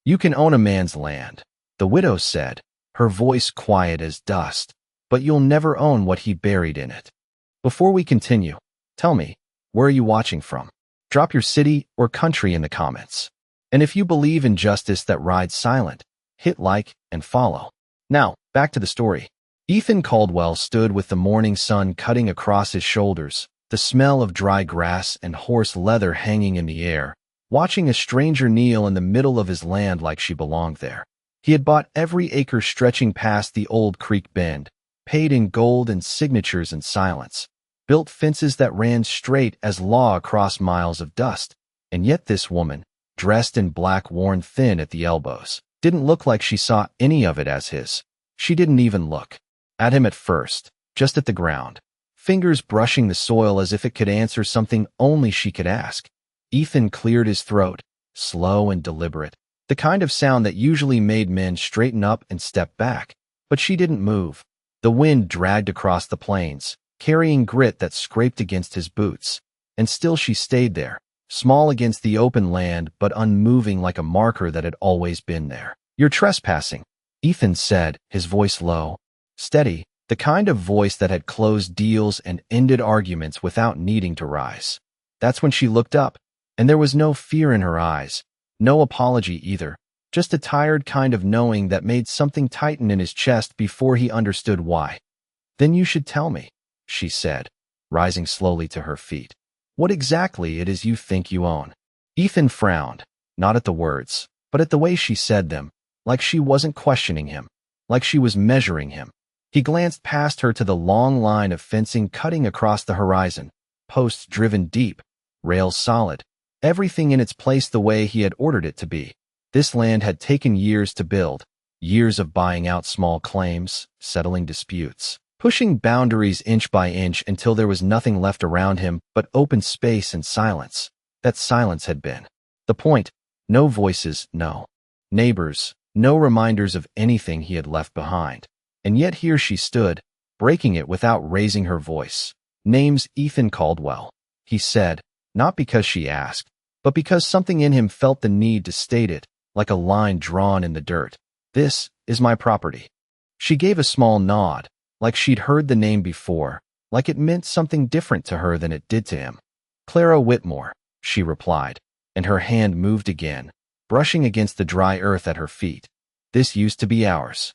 You can own a man's land, the widow said, her voice quiet as dust, but you'll never own what he buried in it. Before we continue, tell me, where are you watching from? Drop your city or country in the comments. And if you believe in justice that rides silent, hit like and follow. Now, back to the story. Ethan Caldwell stood with the morning sun cutting across his shoulders, the smell of dry grass and horse leather hanging in the air, watching a stranger kneel in the middle of his land like she belonged there. He had bought every acre stretching past the old creek bend, paid in gold and signatures in silence, built fences that ran straight as law across miles of dust, and yet this woman, dressed in black worn thin at the elbows, didn't look like she saw any of it as his. She didn't even look at him at first, just at the ground, fingers brushing the soil as if it could answer something only she could ask. Ethan cleared his throat, slow and deliberate, the kind of sound that usually made men straighten up and step back. But she didn't move. The wind dragged across the plains, carrying grit that scraped against his boots, and still she stayed there, small against the open land but unmoving like a marker that had always been there. You're trespassing, Ethan said, his voice low, steady, the kind of voice that had closed deals and ended arguments without needing to rise. That's when she looked up, and there was no fear in her eyes, no apology either, just a tired kind of knowing that made something tighten in his chest before he understood why. Then you should tell me, she said, rising slowly to her feet, what exactly it is you think you own. Ethan frowned, not at the words, but at the way she said them, like she wasn't questioning him, like she was measuring him. He glanced past her to the long line of fencing cutting across the horizon, posts driven deep, rails solid, everything in its place the way he had ordered it to be. This land had taken years to build, years of buying out small claims, settling disputes, pushing boundaries inch by inch until there was nothing left around him but open space and silence. That silence had been the point. No voices, no neighbors, no reminders of anything he had left behind. And yet here she stood, breaking it without raising her voice. Name's Ethan Caldwell, he said, not because she asked, but because something in him felt the need to state it, like a line drawn in the dirt. This is my property. She gave a small nod, like she'd heard the name before, like it meant something different to her than it did to him. Clara Whitmore, she replied, and her hand moved again, brushing against the dry earth at her feet. This used to be ours.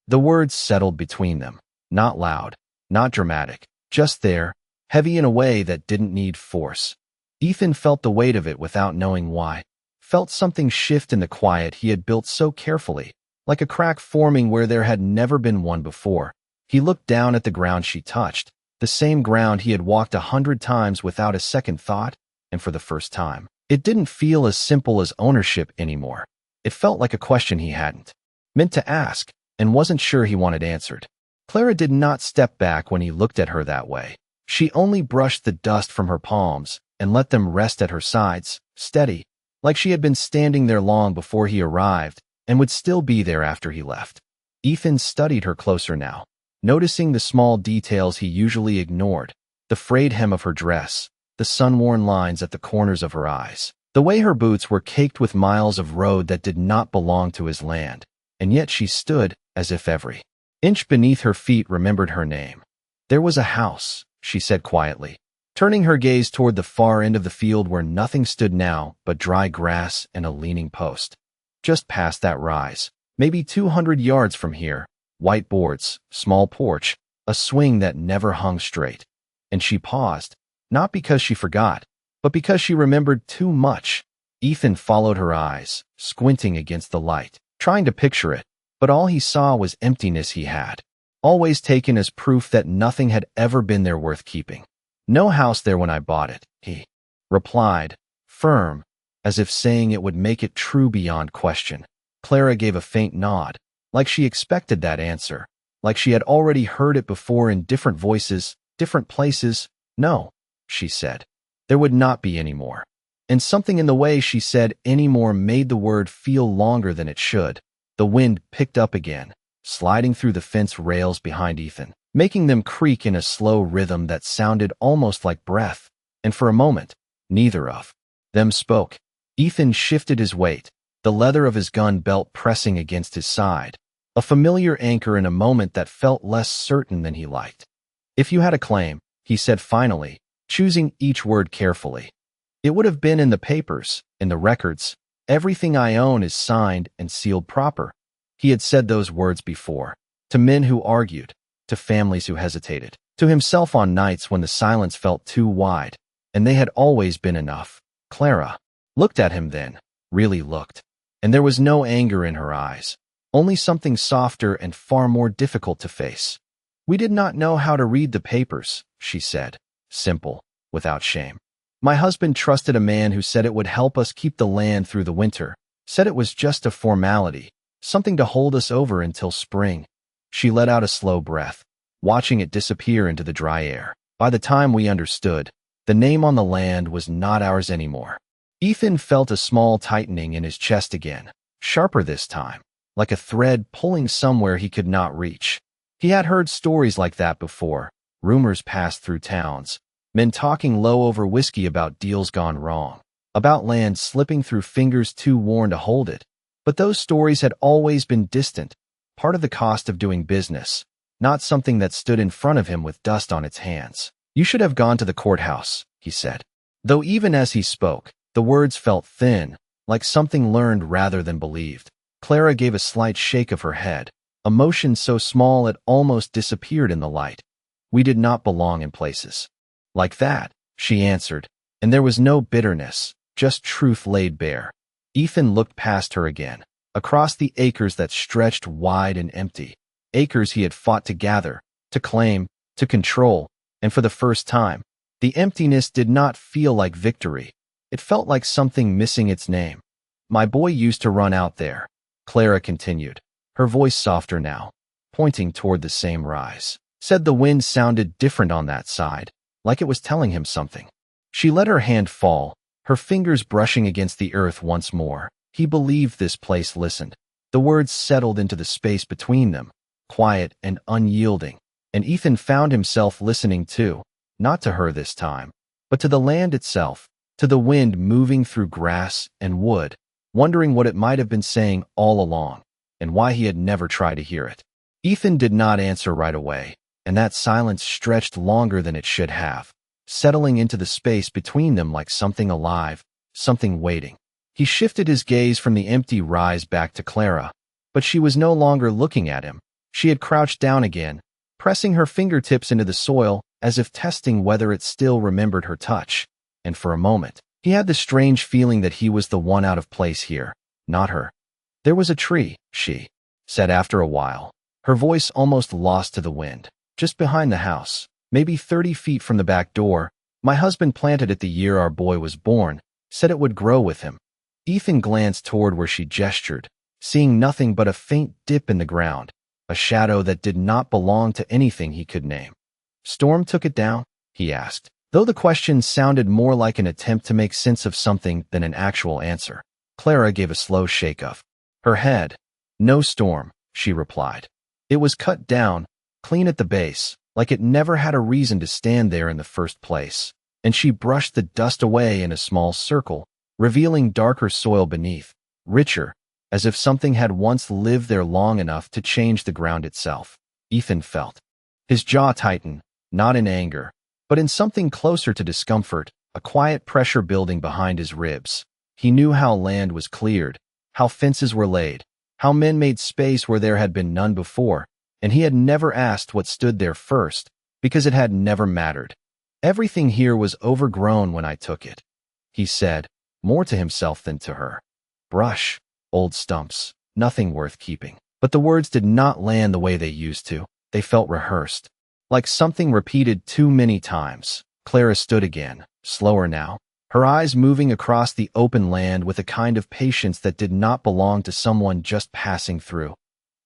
The words settled between them, not loud, not dramatic, just there, heavy in a way that didn't need force. Ethan felt the weight of it without knowing why, felt something shift in the quiet he had built so carefully, like a crack forming where there had never been one before. He looked down at the ground she touched, the same ground he had walked 100 times without a second thought, and for the first time, it didn't feel as simple as ownership anymore. It felt like a question he hadn't meant to ask, and wasn't sure he wanted answered. Clara did not step back when he looked at her that way. She only brushed the dust from her palms and let them rest at her sides, steady, like she had been standing there long before he arrived and would still be there after he left. Ethan studied her closer now, noticing the small details he usually ignored, the frayed hem of her dress, the sun-worn lines at the corners of her eyes, the way her boots were caked with miles of road that did not belong to his land, and yet she stood as if every inch beneath her feet remembered her name. There was a house, she said quietly, turning her gaze toward the far end of the field where nothing stood now but dry grass and a leaning post. Just past that rise, maybe 200 yards from here, white boards, small porch, a swing that never hung straight. And she paused, not because she forgot, but because she remembered too much. Ethan followed her eyes, squinting against the light, trying to picture it, but all he saw was emptiness he had always taken as proof that nothing had ever been there worth keeping. No house there when I bought it, he replied, firm, as if saying it would make it true beyond question. Clara gave a faint nod, like she expected that answer, like she had already heard it before in different voices, different places. No, she said, there would not be any more. And something in the way she said any more made the word feel longer than it should. The wind picked up again, sliding through the fence rails behind Ethan, making them creak in a slow rhythm that sounded almost like breath. And for a moment, neither of them spoke. Ethan shifted his weight, the leather of his gun belt pressing against his side, a familiar anchor in a moment that felt less certain than he liked. "If you had a claim," he said finally, choosing each word carefully, "it would have been in the papers, in the records. Everything I own is signed and sealed proper." He had said those words before, to men who argued, to families who hesitated, to himself on nights when the silence felt too wide, and they had always been enough. Clara looked at him then, really looked, and there was no anger in her eyes, only something softer and far more difficult to face. "We did not know how to read the papers," she said, simple, without shame. "My husband trusted a man who said it would help us keep the land through the winter, said it was just a formality, something to hold us over until spring." She let out a slow breath, watching it disappear into the dry air. "By the time we understood, the name on the land was not ours anymore." Ethan felt a small tightening in his chest again, sharper this time, like a thread pulling somewhere he could not reach. He had heard stories like that before, rumors passed through towns, men talking low over whiskey about deals gone wrong, about land slipping through fingers too worn to hold it. But those stories had always been distant, part of the cost of doing business, not something that stood in front of him with dust on its hands. "You should have gone to the courthouse," he said. Though even as he spoke, the words felt thin, like something learned rather than believed. Clara gave a slight shake of her head, a motion so small it almost disappeared in the light. "We did not belong in places like that," she answered, and there was no bitterness, just truth laid bare. Ethan looked past her again, across the acres that stretched wide and empty, acres he had fought to gather, to claim, to control, and for the first time, the emptiness did not feel like victory. It felt like something missing its name. "My boy used to run out there," Clara continued, her voice softer now, pointing toward the same rise. "Said the wind sounded different on that side, like it was telling him something." She let her hand fall, her fingers brushing against the earth once more. He believed this place listened. The words settled into the space between them, quiet and unyielding, and Ethan found himself listening too, not to her this time, but to the land itself, to the wind moving through grass and wood, wondering what it might have been saying all along, and why he had never tried to hear it. Ethan did not answer right away, and that silence stretched longer than it should have, settling into the space between them like something alive, something waiting. He shifted his gaze from the empty rise back to Clara, but she was no longer looking at him. She had crouched down again, pressing her fingertips into the soil as if testing whether it still remembered her touch. And for a moment, he had the strange feeling that he was the one out of place here, not her. "There was a tree," she said after a while, her voice almost lost to the wind, "just behind the house, maybe 30 feet from the back door. My husband planted it the year our boy was born, said it would grow with him." Ethan glanced toward where she gestured, seeing nothing but a faint dip in the ground, a shadow that did not belong to anything he could name. "Storm took it down?" he asked, though the question sounded more like an attempt to make sense of something than an actual answer. Clara gave a slow shake of her head. "No storm," she replied. "It was cut down, clean at the base, like it never had a reason to stand there in the first place." And she brushed the dust away in a small circle, revealing darker soil beneath, richer, as if something had once lived there long enough to change the ground itself. Ethan felt his jaw tighten, not in anger, but in something closer to discomfort, a quiet pressure building behind his ribs. He knew how land was cleared, how fences were laid, how men made space where there had been none before, and he had never asked what stood there first, because it had never mattered. "Everything here was overgrown when I took it," he said, more to himself than to her. "Brush, old stumps, nothing worth keeping." But the words did not land the way they used to. They felt rehearsed, like something repeated too many times. Clara stood again, slower now, her eyes moving across the open land with a kind of patience that did not belong to someone just passing through.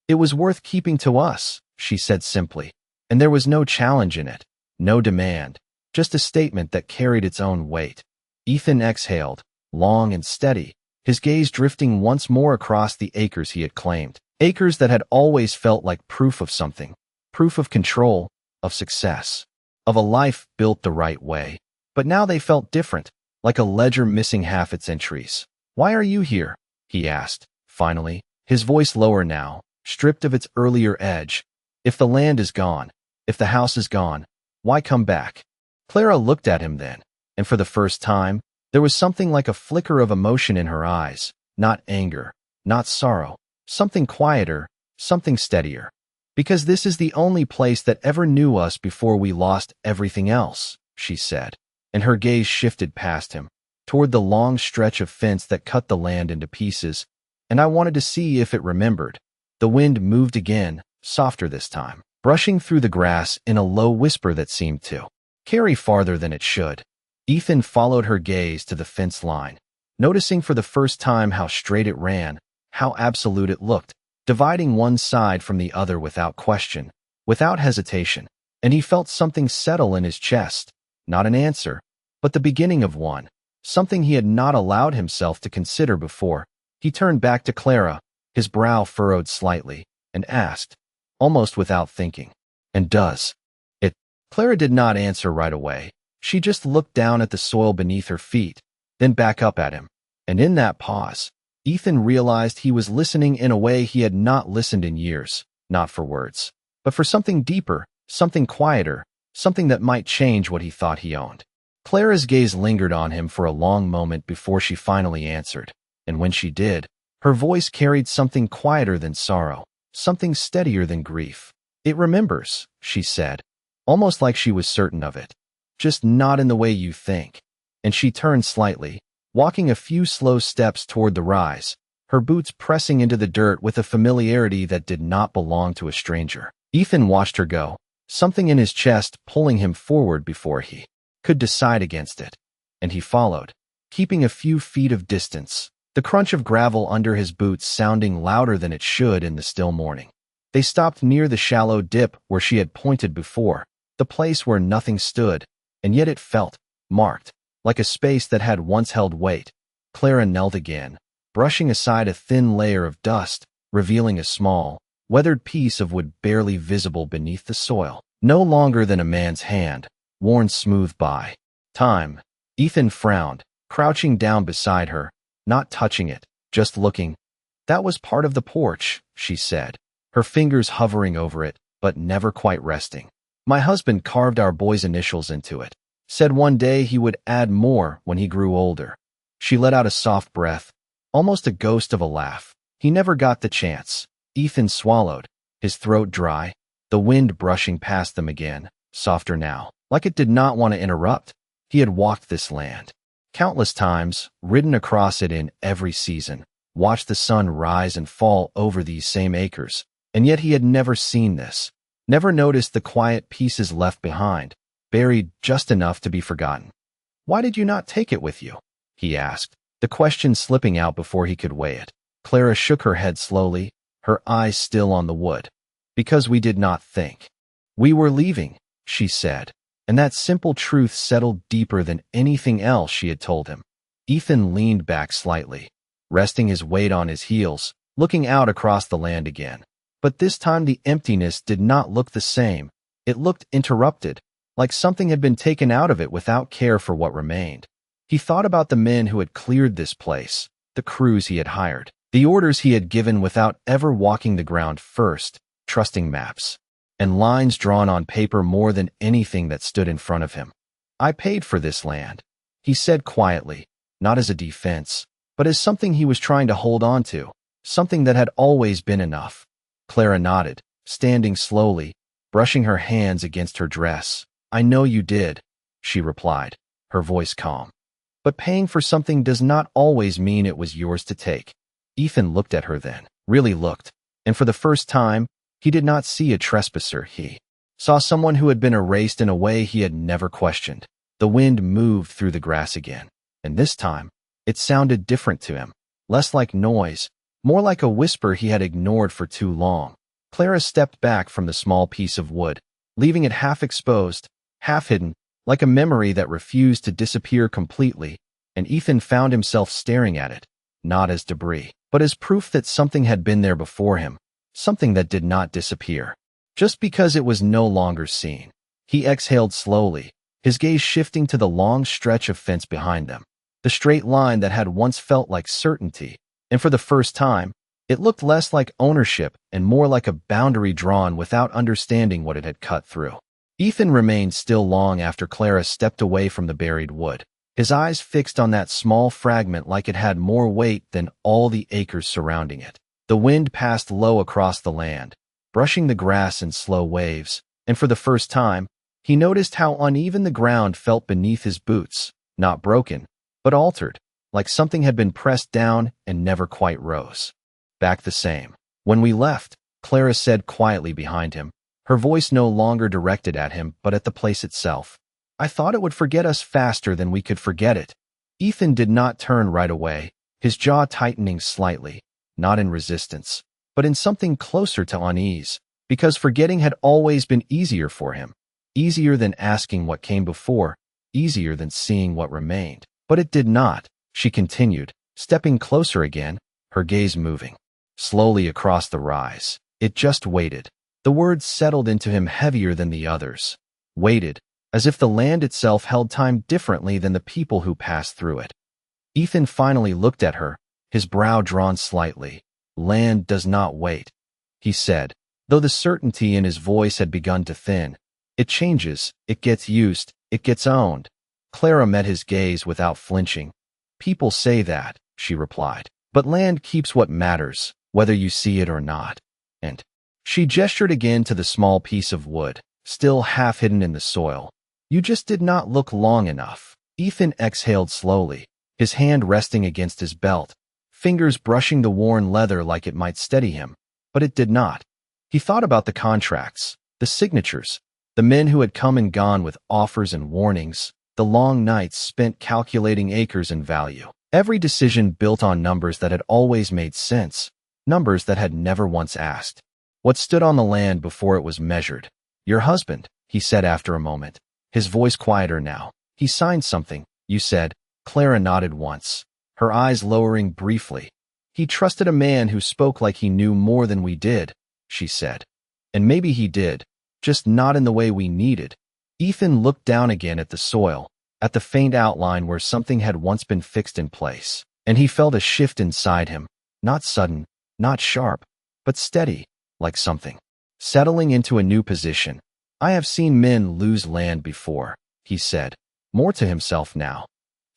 "It was worth keeping to us," she said simply, and there was no challenge in it, no demand, just a statement that carried its own weight. Ethan exhaled, long and steady, his gaze drifting once more across the acres he had claimed, acres that had always felt like proof of something, proof of control, of success, of a life built the right way. But now they felt different, like a ledger missing half its entries. "Why are you here?" he asked, finally, his voice lower now, stripped of its earlier edge. If the land is gone, if the house is gone, why come back? Clara looked at him then, and for the first time, there was something like a flicker of emotion in her eyes, not anger, not sorrow, something quieter, something steadier. Because this is the only place that ever knew us before we lost everything else, she said, and her gaze shifted past him, toward the long stretch of fence that cut the land into pieces, and I wanted to see if it remembered. The wind moved again, softer this time, brushing through the grass in a low whisper that seemed to carry farther than it should. Ethan followed her gaze to the fence line, noticing for the first time how straight it ran, how absolute it looked, dividing one side from the other without question, without hesitation, and he felt something settle in his chest, not an answer, but the beginning of one, something he had not allowed himself to consider before. He turned back to Clara, his brow furrowed slightly, and asked, almost without thinking, "And does it?" Clara did not answer right away. She just looked down at the soil beneath her feet, then back up at him, and in that pause, Ethan realized he was listening in a way he had not listened in years, not for words, but for something deeper, something quieter, something that might change what he thought he owned. Clara's gaze lingered on him for a long moment before she finally answered, and when she did, her voice carried something quieter than sorrow, something steadier than grief. "It remembers," she said, almost like she was certain of it. "Just not in the way you think." And she turned slightly, walking a few slow steps toward the rise, her boots pressing into the dirt with a familiarity that did not belong to a stranger. Ethan watched her go, something in his chest pulling him forward before he could decide against it. And he followed, keeping a few feet of distance, the crunch of gravel under his boots sounding louder than it should in the still morning. They stopped near the shallow dip where she had pointed before, the place where nothing stood, and yet it felt marked, like a space that had once held weight. Clara knelt again, brushing aside a thin layer of dust, revealing a small, weathered piece of wood barely visible beneath the soil, no longer than a man's hand, worn smooth by time. Ethan frowned, crouching down beside her, not touching it, just looking. "That was part of the porch," she said, her fingers hovering over it, but never quite resting. "My husband carved our boy's initials into it. Said one day he would add more when he grew older." She let out a soft breath, almost a ghost of a laugh. "He never got the chance." Ethan swallowed, his throat dry, the wind brushing past them again, softer now, like it did not want to interrupt. He had walked this land countless times, ridden across it in every season, watched the sun rise and fall over these same acres, and yet he had never seen this, never noticed the quiet pieces left behind, buried just enough to be forgotten. "Why did you not take it with you?" he asked, the question slipping out before he could weigh it. Clara shook her head slowly, her eyes still on the wood. "Because we did not think. We were leaving," she said, and that simple truth settled deeper than anything else she had told him. Ethan leaned back slightly, resting his weight on his heels, looking out across the land again. But this time the emptiness did not look the same. It looked interrupted, like something had been taken out of it without care for what remained. He thought about the men who had cleared this place, the crews he had hired, the orders he had given without ever walking the ground first, trusting maps and lines drawn on paper more than anything that stood in front of him. "I paid for this land," he said quietly, not as a defense, but as something he was trying to hold on to, something that had always been enough. Clara nodded, standing slowly, brushing her hands against her dress. "I know you did," she replied, her voice calm. "But paying for something does not always mean it was yours to take." Ethan looked at her then, really looked, and for the first time, he did not see a trespasser. He saw someone who had been erased in a way he had never questioned. The wind moved through the grass again, and this time, it sounded different to him, less like noise, more like a whisper he had ignored for too long. Clara stepped back from the small piece of wood, leaving it half exposed, half hidden, like a memory that refused to disappear completely, and Ethan found himself staring at it, not as debris, but as proof that something had been there before him, something that did not disappear, just because it was no longer seen. He exhaled slowly, his gaze shifting to the long stretch of fence behind them, the straight line that had once felt like certainty, And for the first time, it looked less like ownership and more like a boundary drawn without understanding what it had cut through. Ethan remained still long after Clara stepped away from the buried wood, his eyes fixed on that small fragment like it had more weight than all the acres surrounding it. The wind passed low across the land, brushing the grass in slow waves, and for the first time, he noticed how uneven the ground felt beneath his boots, not broken, but altered, like something had been pressed down and never quite rose. Back the same. When we left, Clara said quietly behind him, her voice no longer directed at him but at the place itself. I thought it would forget us faster than we could forget it. Ethan did not turn right away, his jaw tightening slightly, not in resistance, but in something closer to unease, because forgetting had always been easier for him, easier than asking what came before, easier than seeing what remained. But it did not, she continued, stepping closer again, her gaze moving slowly across the rise. It just waited. The words settled into him heavier than the others. Waited, as if the land itself held time differently than the people who passed through it. Ethan finally looked at her, his brow drawn slightly. Land does not wait, he said, though the certainty in his voice had begun to thin. It changes, it gets used, it gets owned. Clara met his gaze without flinching. People say that, she replied, but land keeps what matters, whether you see it or not. And she gestured again to the small piece of wood, still half hidden in the soil. You just did not look long enough. Ethan exhaled slowly, his hand resting against his belt, fingers brushing the worn leather like it might steady him, but it did not. He thought about the contracts, the signatures, the men who had come and gone with offers and warnings, the long nights spent calculating acres and value. Every decision built on numbers that had always made sense, numbers that had never once asked. What stood on the land before it was measured? Your husband, he said after a moment, his voice quieter now. He signed something, you said. Clara nodded once, her eyes lowering briefly. He trusted a man who spoke like he knew more than we did, she said. And maybe he did, just not in the way we needed. Ethan looked down again at the soil, at the faint outline where something had once been fixed in place, and he felt a shift inside him, not sudden, not sharp, but steady, like something settling into a new position. I have seen men lose land before, he said, more to himself now.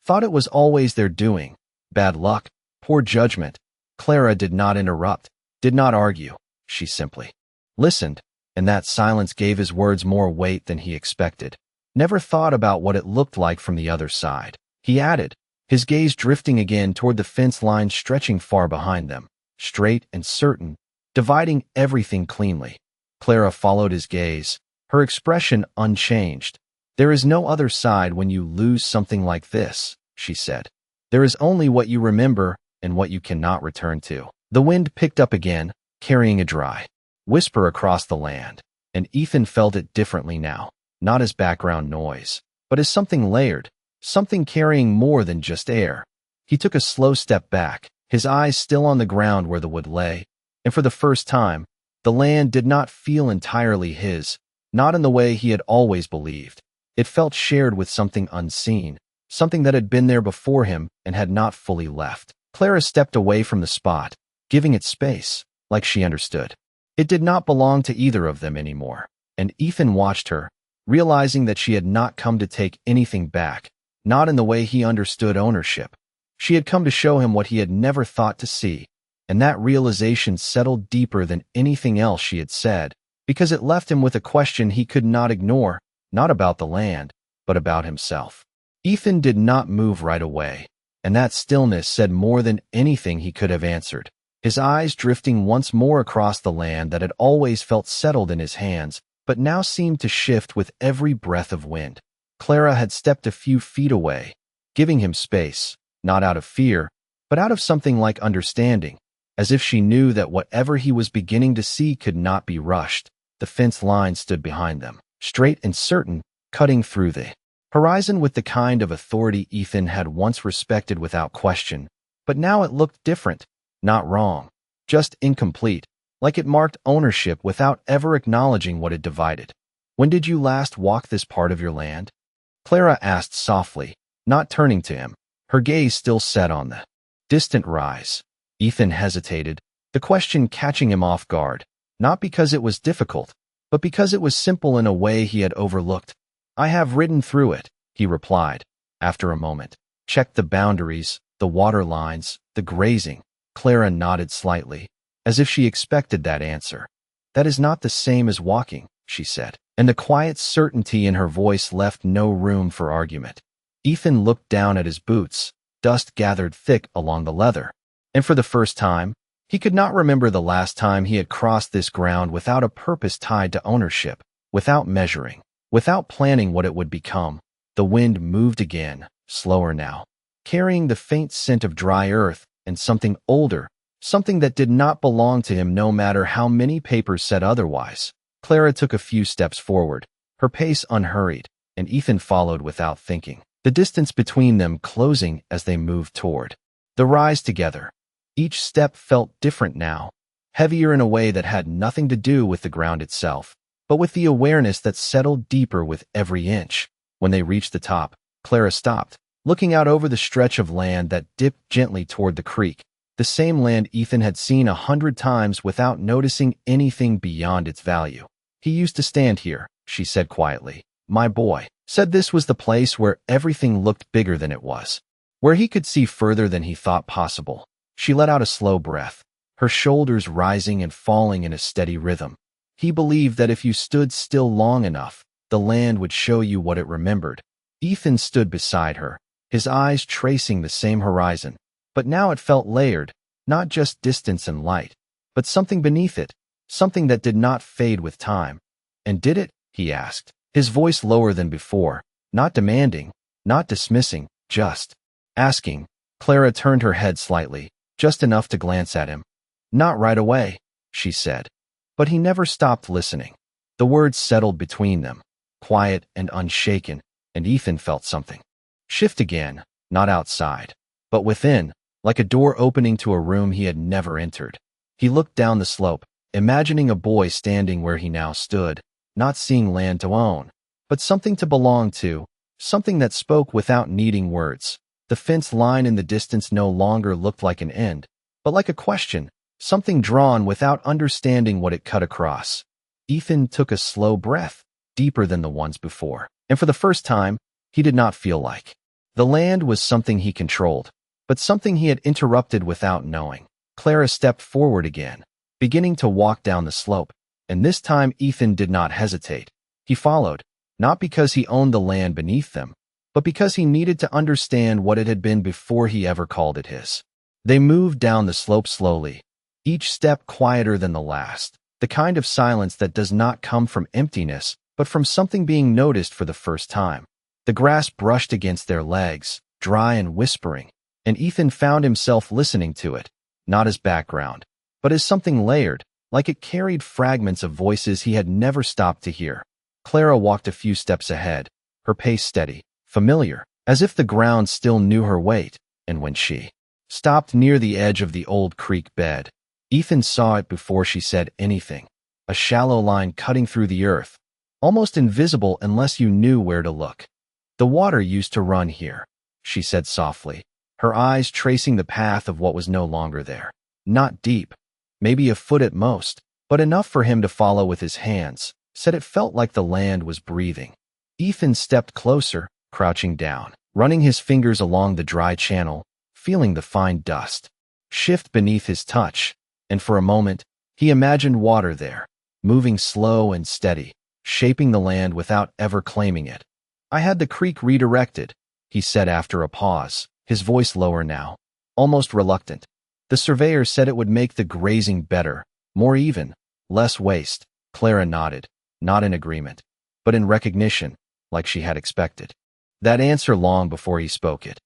Thought it was always their doing. Bad luck, poor judgment. Clara did not interrupt, did not argue. She simply listened, and that silence gave his words more weight than he expected. Never thought about what it looked like from the other side, he added, his gaze drifting again toward the fence line stretching far behind them, straight and certain, dividing everything cleanly. Clara followed his gaze, her expression unchanged. There is no other side when you lose something like this, she said. There is only what you remember and what you cannot return to. The wind picked up again, carrying a dry whisper across the land, and Ethan felt it differently now, not as background noise, but as something layered, something carrying more than just air. He took a slow step back, his eyes still on the ground where the wood lay, and for the first time, the land did not feel entirely his, not in the way he had always believed. It felt shared with something unseen, something that had been there before him and had not fully left. Clara stepped away from the spot, giving it space, like she understood. It did not belong to either of them anymore, and Ethan watched her, realizing that she had not come to take anything back, not in the way he understood ownership. She had come to show him what he had never thought to see, and that realization settled deeper than anything else she had said, because it left him with a question he could not ignore, not about the land, but about himself. Ethan did not move right away, and that stillness said more than anything he could have answered. His eyes drifting once more across the land that had always felt settled in his hands, but now seemed to shift with every breath of wind. Clara had stepped a few feet away, giving him space, not out of fear, but out of something like understanding, as if she knew that whatever he was beginning to see could not be rushed. The fence line stood behind them, straight and certain, cutting through the horizon with the kind of authority Ethan had once respected without question, but now it looked different, not wrong, just incomplete, like it marked ownership without ever acknowledging what it divided. When did you last walk this part of your land? Clara asked softly, not turning to him, her gaze still set on the distant rise. Ethan hesitated, the question catching him off guard, not because it was difficult, but because it was simple in a way he had overlooked. I have ridden through it, he replied, after a moment. Checked the boundaries, the water lines, the grazing. Clara nodded slightly, as if she expected that answer. That is not the same as walking, she said, and the quiet certainty in her voice left no room for argument. Ethan looked down at his boots. Dust gathered thick along the leather, and for the first time, he could not remember the last time he had crossed this ground without a purpose tied to ownership, without measuring, without planning what it would become. The wind moved again, slower now, carrying the faint scent of dry earth and something older, something that did not belong to him no matter how many papers said otherwise. Clara took a few steps forward, her pace unhurried, and Ethan followed without thinking, the distance between them closing as they moved toward the rise together. Each step felt different now, heavier in a way that had nothing to do with the ground itself, but with the awareness that settled deeper with every inch. When they reached the top, Clara stopped, looking out over the stretch of land that dipped gently toward the creek, the same land Ethan had seen 100 times without noticing anything beyond its value. He used to stand here, she said quietly. My boy said this was the place where everything looked bigger than it was, where he could see further than he thought possible. She let out a slow breath, her shoulders rising and falling in a steady rhythm. He believed that if you stood still long enough, the land would show you what it remembered. Ethan stood beside her, his eyes tracing the same horizon, but now it felt layered, not just distance and light, but something beneath it, something that did not fade with time. And did it? He asked, his voice lower than before, not demanding, not dismissing, just asking. Clara turned her head slightly, just enough to glance at him. Not right away, she said. But he never stopped listening. The words settled between them, quiet and unshaken, and Ethan felt something shift again, not outside, but within, like a door opening to a room he had never entered. He looked down the slope, imagining a boy standing where he now stood, not seeing land to own, but something to belong to, something that spoke without needing words. The fence line in the distance no longer looked like an end, but like a question, something drawn without understanding what it cut across. Ethan took a slow breath, deeper than the ones before, and for the first time, he did not feel like the land was something he controlled, but something he had interrupted without knowing. Clara stepped forward again, beginning to walk down the slope, and this time Ethan did not hesitate. He followed, not because he owned the land beneath them, but because he needed to understand what it had been before he ever called it his. They moved down the slope slowly, each step quieter than the last, the kind of silence that does not come from emptiness, but from something being noticed for the first time. The grass brushed against their legs, dry and whispering, and Ethan found himself listening to it, not as background, but as something layered, like it carried fragments of voices he had never stopped to hear. Clara walked a few steps ahead, her pace steady, familiar, as if the ground still knew her weight, and when she stopped near the edge of the old creek bed, Ethan saw it before she said anything, a shallow line cutting through the earth, almost invisible unless you knew where to look. The water used to run here, she said softly, her eyes tracing the path of what was no longer there. Not deep, maybe a foot at most, but enough for him to follow with his hands, said it felt like the land was breathing. Ethan stepped closer, crouching down, running his fingers along the dry channel, feeling the fine dust shift beneath his touch, and for a moment, he imagined water there, moving slow and steady, shaping the land without ever claiming it. I had the creek redirected, he said after a pause, his voice lower now, almost reluctant. The surveyor said it would make the grazing better, more even, less waste. Clara nodded, not in agreement, but in recognition, like she had expected. That answer long before he spoke it.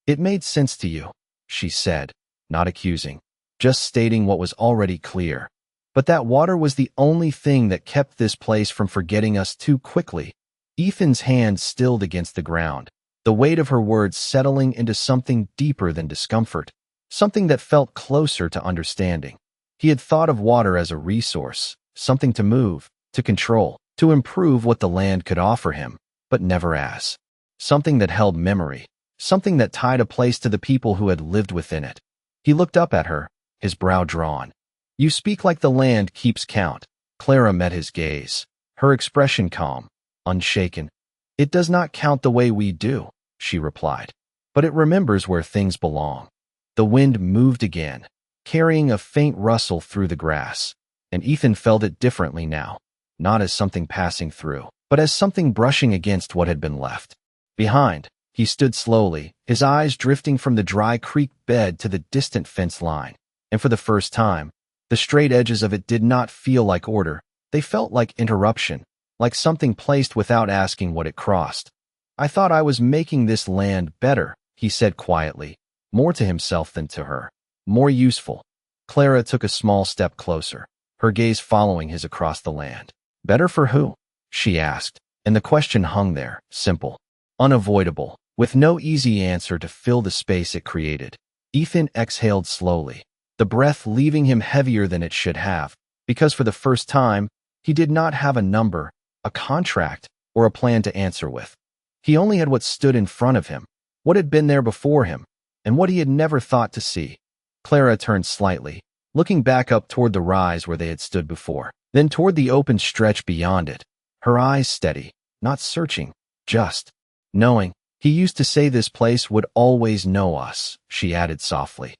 It made sense to you, she said, not accusing, just stating what was already clear. But that water was the only thing that kept this place from forgetting us too quickly. Ethan's hand stilled against the ground, the weight of her words settling into something deeper than discomfort, something that felt closer to understanding. He had thought of water as a resource, something to move, to control, to improve what the land could offer him, but never as something that held memory, something that tied a place to the people who had lived within it. He looked up at her, his brow drawn. You speak like the land keeps count. Clara met his gaze, her expression calm, unshaken. It does not count the way we do, she replied, but it remembers where things belong. The wind moved again, carrying a faint rustle through the grass, and Ethan felt it differently now, not as something passing through, but as something brushing against what had been left behind. He stood slowly, his eyes drifting from the dry creek bed to the distant fence line, and for the first time, the straight edges of it did not feel like order. They felt like interruption, like something placed without asking what it crossed. I thought I was making this land better, he said quietly, more to himself than to her, more useful. Clara took a small step closer, her gaze following his across the land. Better for who? She asked, and the question hung there, simple, unavoidable, with no easy answer to fill the space it created. Ethan exhaled slowly, the breath leaving him heavier than it should have, because for the first time, he did not have a number, a contract, or a plan to answer with. He only had what stood in front of him, what had been there before him, and what he had never thought to see. Clara turned slightly, looking back up toward the rise where they had stood before, then toward the open stretch beyond it, her eyes steady, not searching, just knowing. He used to say this place would always know us, she added softly,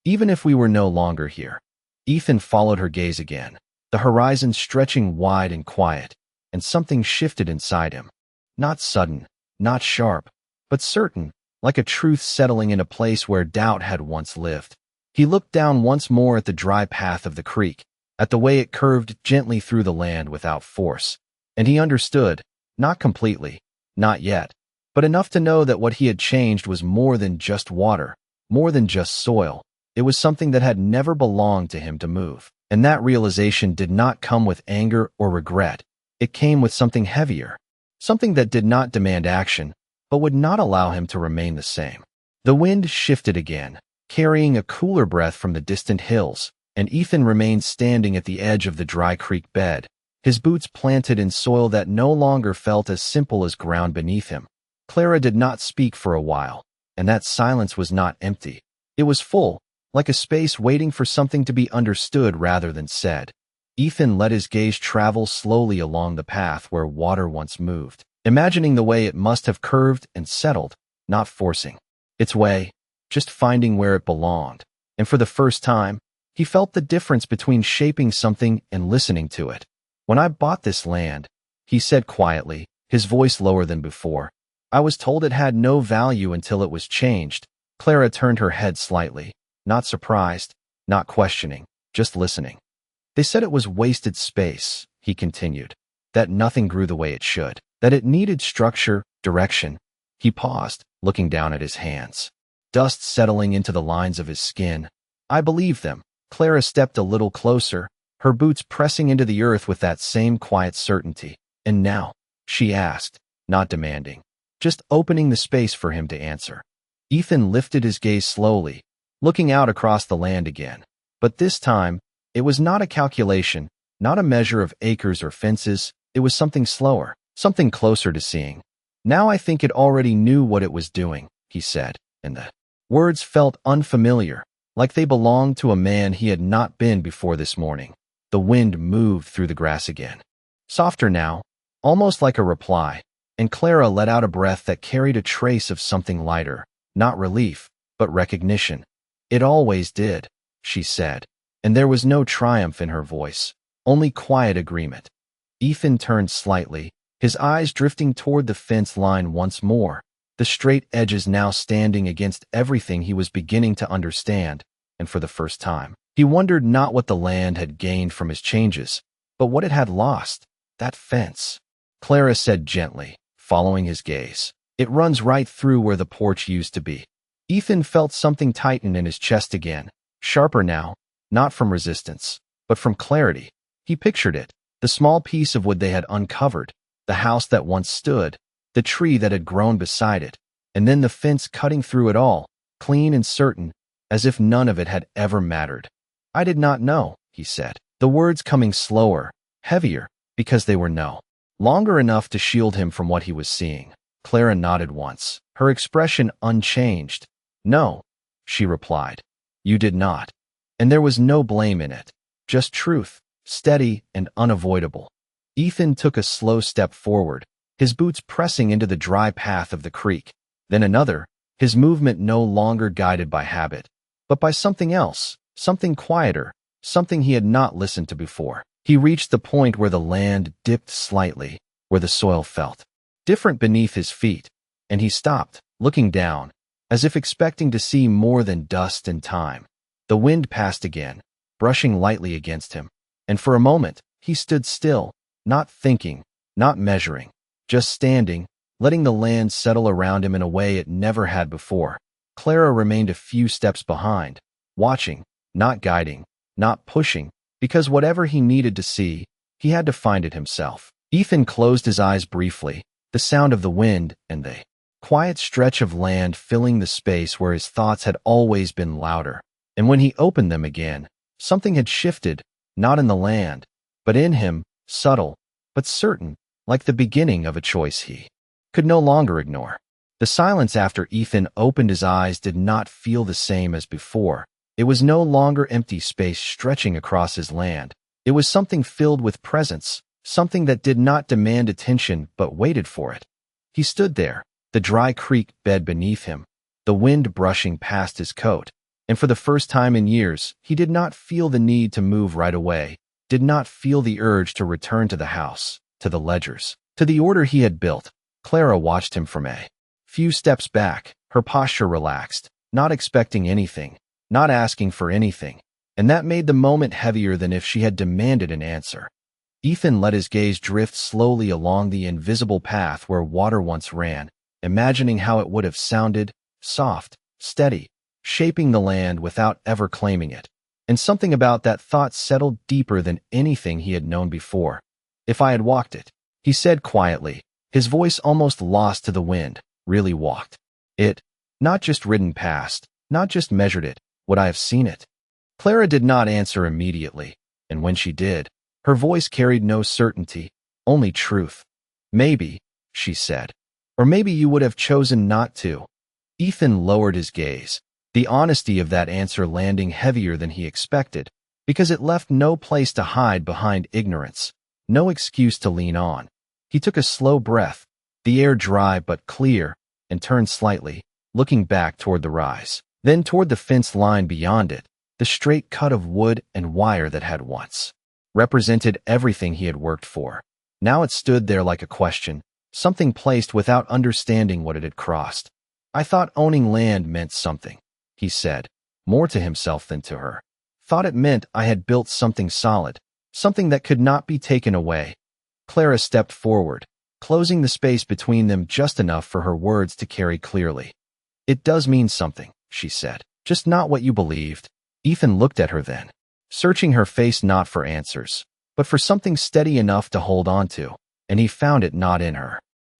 even if we were no longer here. Ethan followed her gaze again, the horizon stretching wide and quiet, and something shifted inside him. Not sudden, not sharp, but certain, like a truth settling in a place where doubt had once lived. He looked down once more at the dry path of the creek, at the way it curved gently through the land without force, and he understood, not completely, not yet, but enough to know that what he had changed was more than just water, more than just soil. It was something that had never belonged to him to move, and that realization did not come with anger or regret. It came with something heavier, something that did not demand action, but would not allow him to remain the same. The wind shifted again, carrying a cooler breath from the distant hills, and Ethan remained standing at the edge of the dry creek bed, his boots planted in soil that no longer felt as simple as ground beneath him. Clara did not speak for a while, and that silence was not empty. It was full, like a space waiting for something to be understood rather than said. Ethan let his gaze travel slowly along the path where water once moved, imagining the way it must have curved and settled, not forcing its way, just finding where it belonged. And for the first time, he felt the difference between shaping something and listening to it. When I bought this land, he said quietly, his voice lower than before, I was told it had no value until it was changed. Clara turned her head slightly, not surprised, not questioning, just listening. They said it was wasted space, he continued, that nothing grew the way it should, that it needed structure, direction. He paused, looking down at his hands, dust settling into the lines of his skin. I believed them. Clara stepped a little closer, her boots pressing into the earth with that same quiet certainty. And now? She asked, not demanding, just opening the space for him to answer. Ethan lifted his gaze slowly, looking out across the land again. But this time, it was not a calculation, not a measure of acres or fences. It was something slower, something closer to seeing. Now I think it already knew what it was doing, he said, and the words felt unfamiliar, like they belonged to a man he had not been before this morning. The wind moved through the grass again, softer now, almost like a reply, and Clara let out a breath that carried a trace of something lighter, not relief, but recognition. It always did, she said, and there was no triumph in her voice, only quiet agreement. Ethan turned slightly, his eyes drifting toward the fence line once more, the straight edges now standing against everything he was beginning to understand, and for the first time, he wondered not what the land had gained from his changes, but what it had lost, that fence. Clara said gently, following his gaze, it runs right through where the porch used to be. Ethan felt something tighten in his chest again, sharper now, not from resistance, but from clarity. He pictured it, the small piece of wood they had uncovered, the house that once stood, the tree that had grown beside it, and then the fence cutting through it all, clean and certain, as if none of it had ever mattered. I did not know, he said, the words coming slower, heavier, because they were no longer enough to shield him from what he was seeing. Clara nodded once, her expression unchanged. No, she replied. You did not. And there was no blame in it, just truth, steady and unavoidable. Ethan took a slow step forward, his boots pressing into the dry path of the creek. Then another, his movement no longer guided by habit, but by something else, something quieter, something he had not listened to before. He reached the point where the land dipped slightly, where the soil felt different beneath his feet, and he stopped, looking down, as if expecting to see more than dust and time. The wind passed again, brushing lightly against him, and for a moment, he stood still, not thinking, not measuring, just standing, letting the land settle around him in a way it never had before. Clara remained a few steps behind, watching, not guiding, not pushing, because whatever he needed to see, he had to find it himself. Ethan closed his eyes briefly, the sound of the wind and the quiet stretch of land filling the space where his thoughts had always been louder. And when he opened them again, something had shifted, not in the land, but in him, subtle, but certain, like the beginning of a choice he could no longer ignore. The silence after Ethan opened his eyes did not feel the same as before. It was no longer empty space stretching across his land. It was something filled with presence, something that did not demand attention but waited for it. He stood there, the dry creek bed beneath him, the wind brushing past his coat, and for the first time in years, he did not feel the need to move right away, did not feel the urge to return to the house, to the ledgers, to the order he had built. Clara watched him from a few steps back, her posture relaxed, not expecting anything, not asking for anything, and that made the moment heavier than if she had demanded an answer. Ethan let his gaze drift slowly along the invisible path where water once ran, imagining how it would have sounded, soft, steady, shaping the land without ever claiming it. And something about that thought settled deeper than anything he had known before. "If I had walked it," he said quietly, his voice almost lost to the wind, "really walked it, not just ridden past, not just measured it, would I have seen it?" Clara did not answer immediately, and when she did, her voice carried no certainty, only truth. "Maybe," she said, "or maybe you would have chosen not to." Ethan lowered his gaze, the honesty of that answer landing heavier than he expected, because it left no place to hide behind ignorance, no excuse to lean on. He took a slow breath, the air dry but clear, and turned slightly, looking back toward the rise, then toward the fence line beyond it, the straight cut of wood and wire that had once represented everything he had worked for. Now it stood there like a question, something placed without understanding what it had crossed. "I thought owning land meant something," he said, more to himself than to her. "Thought it meant I had built something solid, something that could not be taken away." Clara stepped forward, closing the space between them just enough for her words to carry clearly. "It does mean something," she said, "just not what you believed." Ethan looked at her then, searching her face not for answers, but for something steady enough to hold on to, and he found it not in her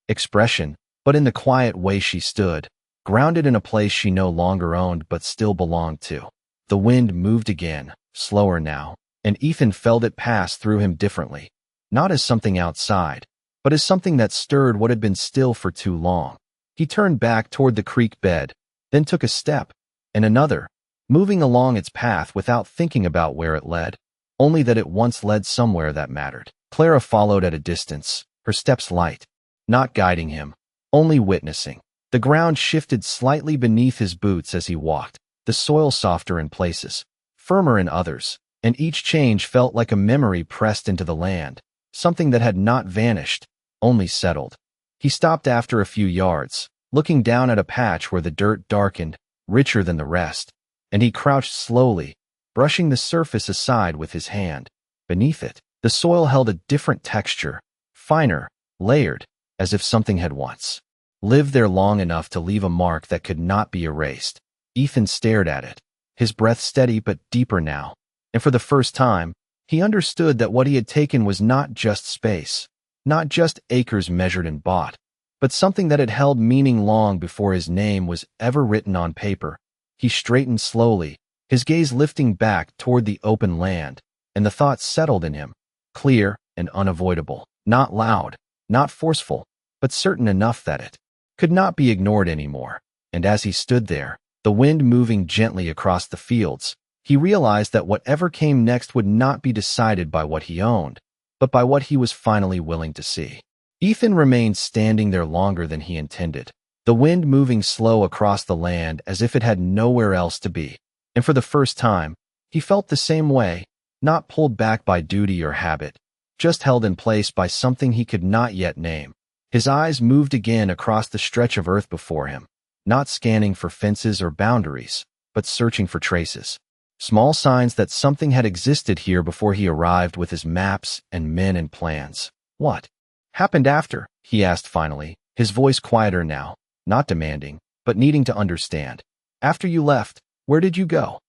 expression, but in the quiet way she stood, grounded in a place she no longer owned but still belonged to. The wind moved again, slower now, and Ethan felt it pass through him differently, not as something outside, but as something that stirred what had been still for too long. He turned back toward the creek bed, then took a step, and another, moving along its path without thinking about where it led, only that it once led somewhere that mattered. Clara followed at a distance, her steps light, not guiding him, only witnessing. The ground shifted slightly beneath his boots as he walked, the soil softer in places, firmer in others, and each change felt like a memory pressed into the land, something that had not vanished, only settled. He stopped after a few yards, looking down at a patch where the dirt darkened, richer than the rest, and he crouched slowly, brushing the surface aside with his hand. Beneath it, the soil held a different texture, finer, layered, as if something had once lived there long enough to leave a mark that could not be erased. Ethan stared at it, his breath steady but deeper now, and for the first time, he understood that what he had taken was not just space, not just acres measured and bought, but something that had held meaning long before his name was ever written on paper. He straightened slowly, his gaze lifting back toward the open land, and the thought settled in him, clear and unavoidable, not loud, not forceful, but certain enough that it could not be ignored anymore. And as he stood there, the wind moving gently across the fields, He realized that whatever came next would not be decided by what he owned, but by what he was finally willing to see. Ethan remained standing there longer than he intended, the wind moving slow across the land as if it had nowhere else to be. And for the first time, he felt the same way, not pulled back by duty or habit, just held in place by something he could not yet name. His eyes moved again across the stretch of earth before him, not scanning for fences or boundaries, but searching for traces. Small signs that something had existed here before he arrived with his maps and men and plans. What happened after? He asked finally, his voice quieter now, not demanding, but needing to understand. After you left, where did you go?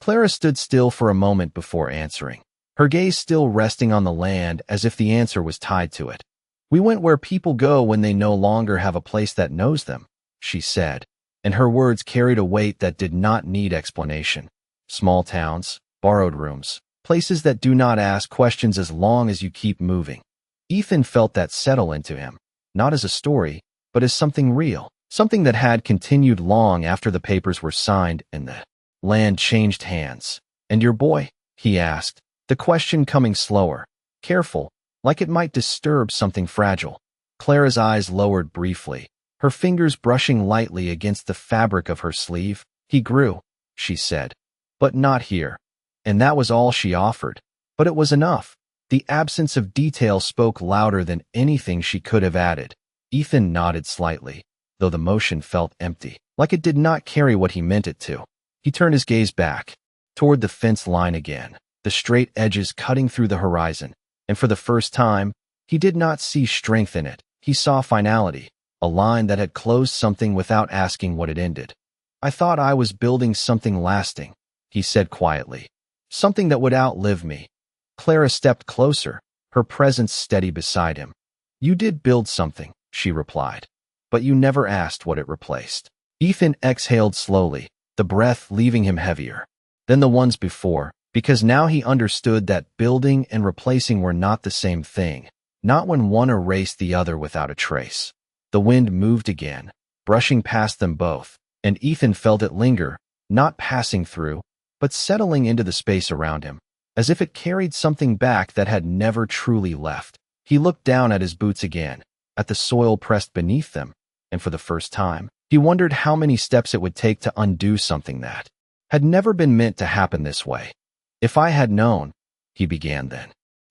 Clara stood still for a moment before answering, her gaze still resting on the land as if the answer was tied to it. We went where people go when they no longer have a place that knows them, she said, and her words carried a weight that did not need explanation. Small towns, borrowed rooms, places that do not ask questions as long as you keep moving. Ethan felt that settle into him, not as a story, but as something real, something that had continued long after the papers were signed and the land changed hands. And your boy? He asked, the question coming slower, careful, like it might disturb something fragile. Clara's eyes lowered briefly, her fingers brushing lightly against the fabric of her sleeve. He grew, she said. But not here. And that was all she offered. But it was enough. The absence of detail spoke louder than anything she could have added. Ethan nodded slightly, though the motion felt empty, like it did not carry what he meant it to. He turned his gaze back, toward the fence line again, the straight edges cutting through the horizon, and for the first time, he did not see strength in it. He saw finality, a line that had closed something without asking what it ended. I thought I was building something lasting, he said quietly. Something that would outlive me. Clara stepped closer, her presence steady beside him. You did build something, she replied, but you never asked what it replaced. Ethan exhaled slowly, the breath leaving him heavier than the ones before, because now he understood that building and replacing were not the same thing, not when one erased the other without a trace. The wind moved again, brushing past them both, and Ethan felt it linger, not passing through, but settling into the space around him, as if it carried something back that had never truly left. He looked down at his boots again, at the soil pressed beneath them, and for the first time, he wondered how many steps it would take to undo something that had never been meant to happen this way. If I had known, he began then.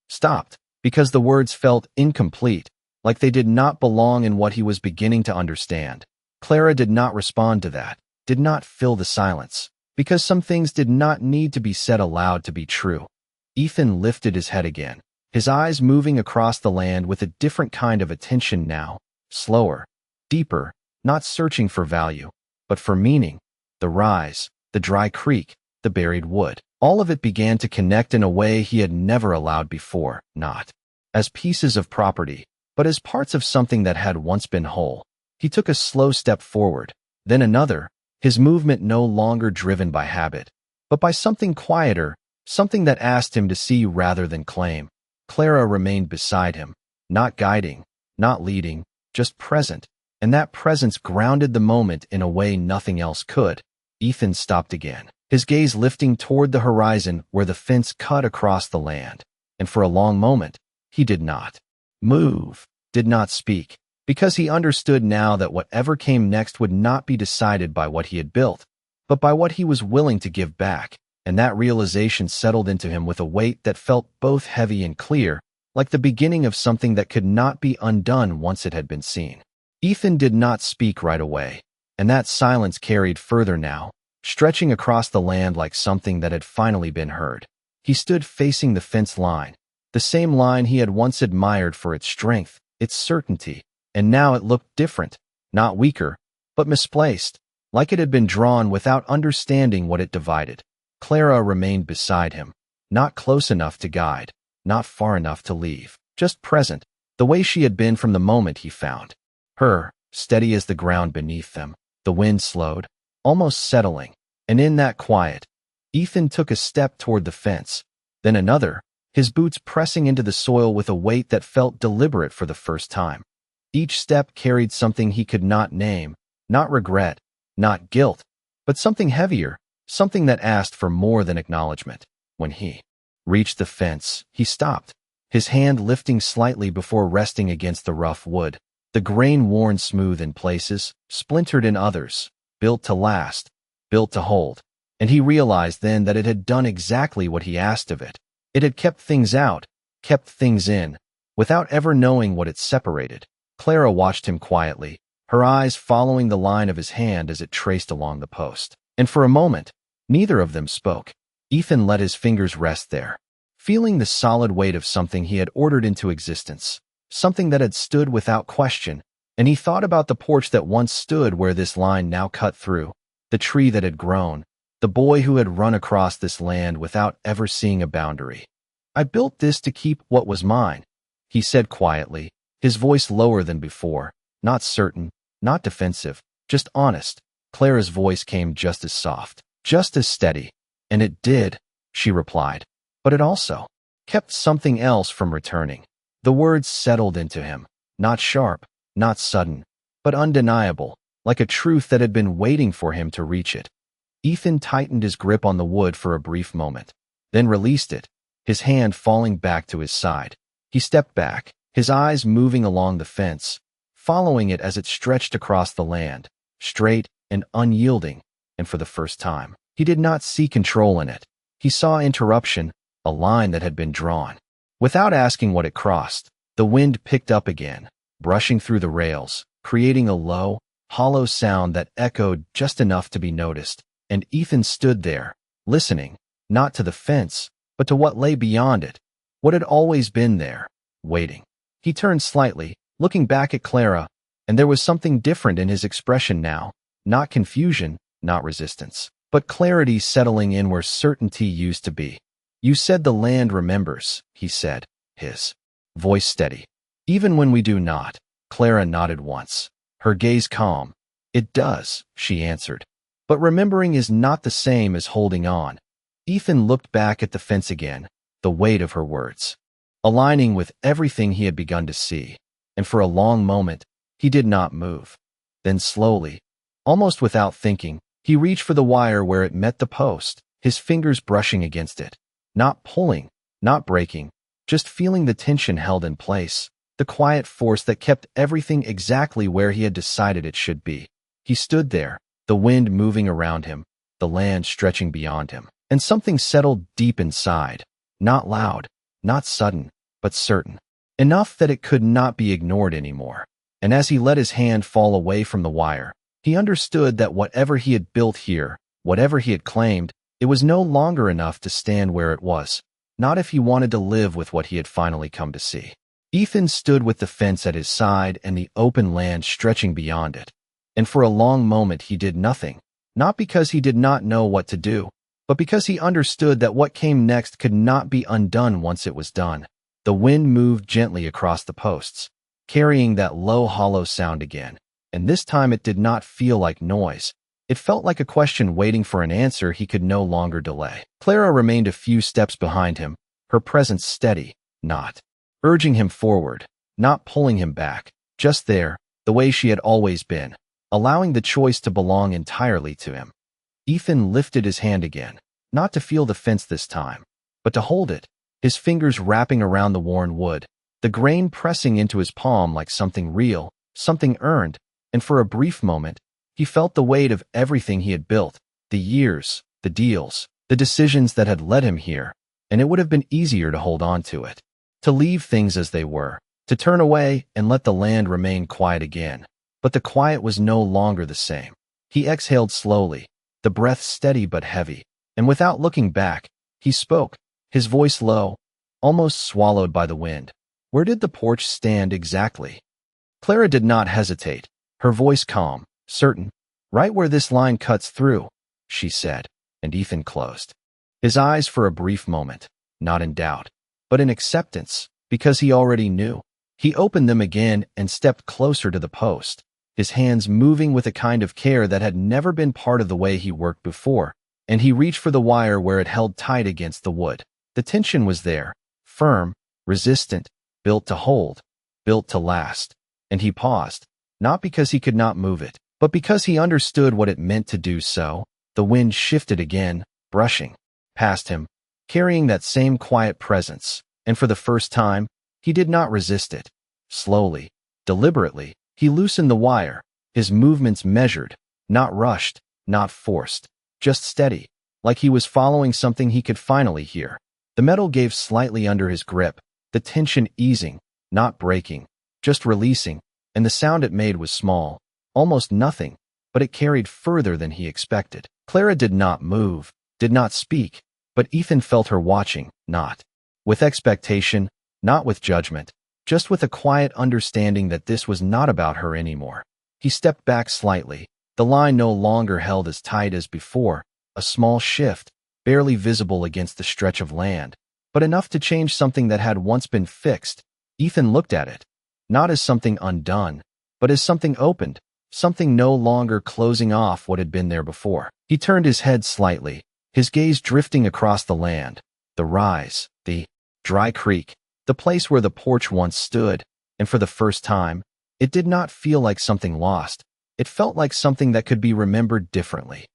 Stopped, because the words felt incomplete, like they did not belong in what he was beginning to understand. Clara did not respond to that, did not fill the silence, because some things did not need to be said aloud to be true. Ethan lifted his head again, his eyes moving across the land with a different kind of attention now, slower, deeper, not searching for value, but for meaning. The rise, the dry creek, the buried wood, all of it began to connect in a way he had never allowed before, not as pieces of property, but as parts of something that had once been whole. He took a slow step forward, then another, his movement no longer driven by habit, but by something quieter, something that asked him to see rather than claim. Clara remained beside him, not guiding, not leading, just present, and that presence grounded the moment in a way nothing else could. Ethan stopped again, his gaze lifting toward the horizon where the fence cut across the land, and for a long moment, he did not move, did not speak, because he understood now that whatever came next would not be decided by what he had built, but by what he was willing to give back, and that realization settled into him with a weight that felt both heavy and clear, like the beginning of something that could not be undone once it had been seen. Ethan did not speak right away, and that silence carried further now, stretching across the land like something that had finally been heard. He stood facing the fence line, the same line he had once admired for its strength, its certainty, and now it looked different, not weaker, but misplaced, like it had been drawn without understanding what it divided. Clara remained beside him, not close enough to guide, not far enough to leave, just present, the way she had been from the moment he found her, steady as the ground beneath them. The wind slowed, almost settling, and in that quiet, Ethan took a step toward the fence, then another, his boots pressing into the soil with a weight that felt deliberate for the first time. Each step carried something he could not name, not regret, not guilt, but something heavier, something that asked for more than acknowledgement. When he reached the fence, he stopped, his hand lifting slightly before resting against the rough wood, the grain worn smooth in places, splintered in others, built to last, built to hold. And he realized then that it had done exactly what he asked of it. It had kept things out, kept things in, without ever knowing what it separated. Clara watched him quietly, her eyes following the line of his hand as it traced along the post. And for a moment, neither of them spoke. Ethan let his fingers rest there, feeling the solid weight of something he had ordered into existence, something that had stood without question, and he thought about the porch that once stood where this line now cut through, the tree that had grown, the boy who had run across this land without ever seeing a boundary. "I built this to keep what was mine," he said quietly, his voice lower than before, not certain, not defensive, just honest. Clara's voice came just as soft, just as steady. "And it did," she replied, "but it also kept something else from returning." The words settled into him, not sharp, not sudden, but undeniable, like a truth that had been waiting for him to reach it. Ethan tightened his grip on the wood for a brief moment, then released it, his hand falling back to his side. He stepped back, his eyes moving along the fence, following it as it stretched across the land, straight and unyielding, and for the first time, he did not see control in it. He saw interruption, a line that had been drawn. Without asking what it crossed, the wind picked up again, brushing through the rails, creating a low, hollow sound that echoed just enough to be noticed. And Ethan stood there, listening, not to the fence, but to what lay beyond it, what had always been there, waiting. He turned slightly, looking back at Clara, and there was something different in his expression now, not confusion, not resistance, but clarity settling in where certainty used to be. "You said the land remembers," he said, his voice steady. "Even when we do not." Clara nodded once, her gaze calm. "It does," she answered. "But remembering is not the same as holding on." Ethan looked back at the fence again, the weight of her words, aligning with everything he had begun to see, and for a long moment, he did not move. Then slowly, almost without thinking, he reached for the wire where it met the post, his fingers brushing against it, not pulling, not breaking, just feeling the tension held in place, the quiet force that kept everything exactly where he had decided it should be. He stood there, the wind moving around him, the land stretching beyond him, and something settled deep inside, not loud, not sudden, but certain, enough that it could not be ignored anymore. And as he let his hand fall away from the wire, he understood that whatever he had built here, whatever he had claimed, it was no longer enough to stand where it was, not if he wanted to live with what he had finally come to see. Ethan stood with the fence at his side and the open land stretching beyond it. And for a long moment he did nothing, not because he did not know what to do, but because he understood that what came next could not be undone once it was done. The wind moved gently across the posts, carrying that low, hollow sound again, and this time it did not feel like noise. It felt like a question waiting for an answer he could no longer delay. Clara remained a few steps behind him, her presence steady, not urging him forward, not pulling him back, just there, the way she had always been, allowing the choice to belong entirely to him. Ethan lifted his hand again, not to feel the fence this time, but to hold it, his fingers wrapping around the worn wood, the grain pressing into his palm like something real, something earned, and for a brief moment, he felt the weight of everything he had built, the years, the deals, the decisions that had led him here, and it would have been easier to hold on to it, to leave things as they were, to turn away and let the land remain quiet again. But the quiet was no longer the same. He exhaled slowly, the breath steady but heavy, and without looking back, he spoke, his voice low, almost swallowed by the wind. "Where did the porch stand exactly?" Clara did not hesitate, her voice calm, certain. "Right where this line cuts through," she said, and Ethan closed his eyes for a brief moment, not in doubt, but in acceptance, because he already knew. He opened them again and stepped closer to the post, his hands moving with a kind of care that had never been part of the way he worked before, and he reached for the wire where it held tight against the wood. The tension was there, firm, resistant, built to hold, built to last, and he paused, not because he could not move it, but because he understood what it meant to do so, The wind shifted again, brushing past him, carrying that same quiet presence, and for the first time, he did not resist it. Slowly, deliberately, he loosened the wire, his movements measured, not rushed, not forced, just steady, like he was following something he could finally hear. The metal gave slightly under his grip, the tension easing, not breaking, just releasing, and the sound it made was small, almost nothing, but it carried further than he expected. Clara did not move, did not speak, but Ethan felt her watching, not with expectation, not with judgment, just with a quiet understanding that this was not about her anymore. He stepped back slightly, the line no longer held as tight as before, a small shift, barely visible against the stretch of land, but enough to change something that had once been fixed. Ethan looked at it, not as something undone, but as something opened, something no longer closing off what had been there before. He turned his head slightly, his gaze drifting across the land, the rise, the dry creek, the place where the porch once stood, and for the first time, it did not feel like something lost. It felt like something that could be remembered differently.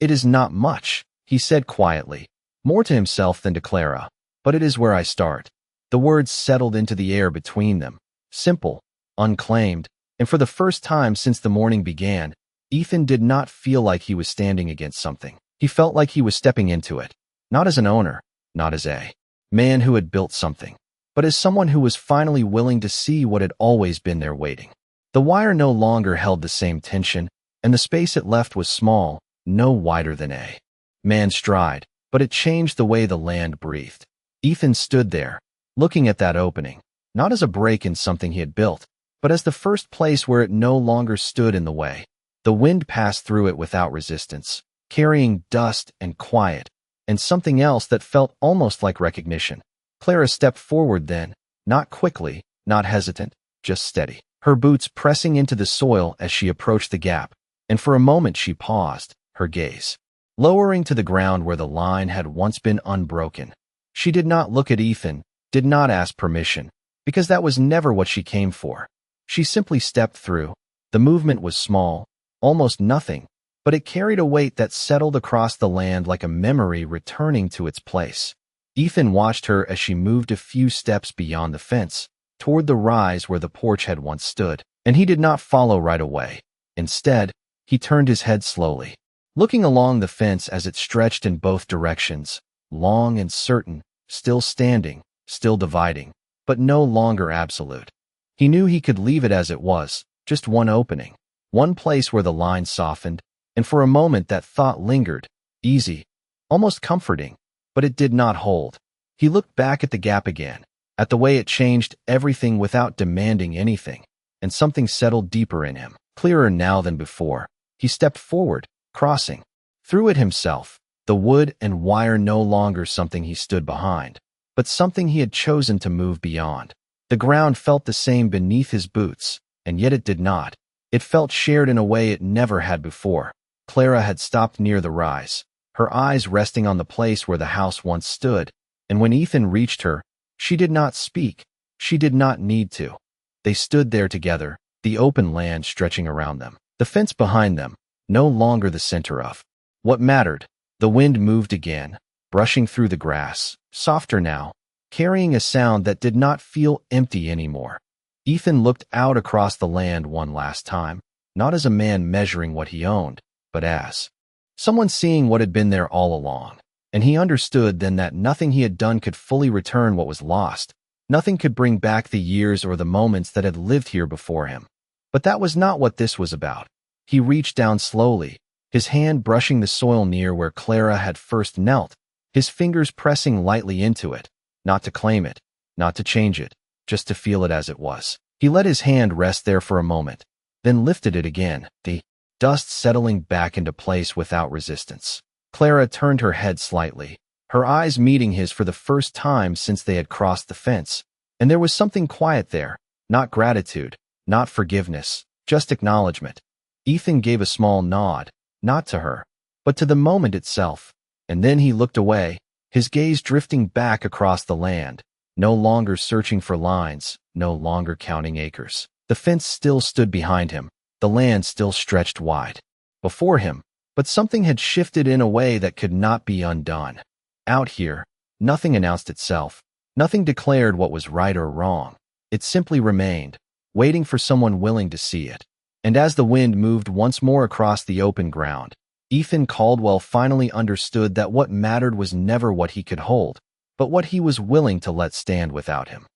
"It is not much," he said quietly, more to himself than to Clara, "but it is where I start." The words settled into the air between them, simple, unclaimed, and for the first time since the morning began, Ethan did not feel like he was standing against something. He felt like he was stepping into it, not as an owner, not as a man who had built something, but as someone who was finally willing to see what had always been there waiting. The wire no longer held the same tension, and the space it left was small, no wider than a man's stride, but it changed the way the land breathed. Ethan stood there, looking at that opening, not as a break in something he had built, but as the first place where it no longer stood in the way. The wind passed through it without resistance, carrying dust and quiet, and something else that felt almost like recognition. Clara stepped forward then, not quickly, not hesitant, just steady, her boots pressing into the soil as she approached the gap, and for a moment she paused, her gaze lowering to the ground where the line had once been unbroken. She did not look at Ethan, did not ask permission, because that was never what she came for. She simply stepped through. The movement was small, almost nothing, but it carried a weight that settled across the land like a memory returning to its place. Ethan watched her as she moved a few steps beyond the fence, toward the rise where the porch had once stood, and he did not follow right away. Instead, he turned his head slowly, looking along the fence as it stretched in both directions, long and certain, still standing, still dividing, but no longer absolute. He knew he could leave it as it was, just one opening, one place where the line softened, and for a moment that thought lingered, easy, almost comforting, but it did not hold. He looked back at the gap again, at the way it changed everything without demanding anything, and something settled deeper in him, clearer now than before. He stepped forward, crossing through it himself, the wood and wire no longer something he stood behind, but something he had chosen to move beyond. The ground felt the same beneath his boots, and yet it did not. It felt shared in a way it never had before. Clara had stopped near the rise, her eyes resting on the place where the house once stood, and when Ethan reached her, she did not speak. She did not need to. They stood there together, the open land stretching around them, the fence behind them, no longer the center of what mattered. The wind moved again, brushing through the grass, softer now, carrying a sound that did not feel empty anymore. Ethan looked out across the land one last time, not as a man measuring what he owned, but as someone seeing what had been there all along. And he understood then that nothing he had done could fully return what was lost. Nothing could bring back the years or the moments that had lived here before him. But that was not what this was about. He reached down slowly, his hand brushing the soil near where Clara had first knelt, his fingers pressing lightly into it, not to claim it, not to change it, just to feel it as it was. He let his hand rest there for a moment, then lifted it again, the dust settling back into place without resistance. Clara turned her head slightly, her eyes meeting his for the first time since they had crossed the fence, and there was something quiet there, not gratitude, not forgiveness, just acknowledgement. Ethan gave a small nod, not to her, but to the moment itself, and then he looked away, his gaze drifting back across the land, no longer searching for lines, no longer counting acres. The fence still stood behind him, the land still stretched wide. Before him, But something had shifted in a way that could not be undone. Out here, nothing announced itself. Nothing declared what was right or wrong. It simply remained, waiting for someone willing to see it. And as the wind moved once more across the open ground, Ethan Caldwell finally understood that what mattered was never what he could hold, but what he was willing to let stand without him.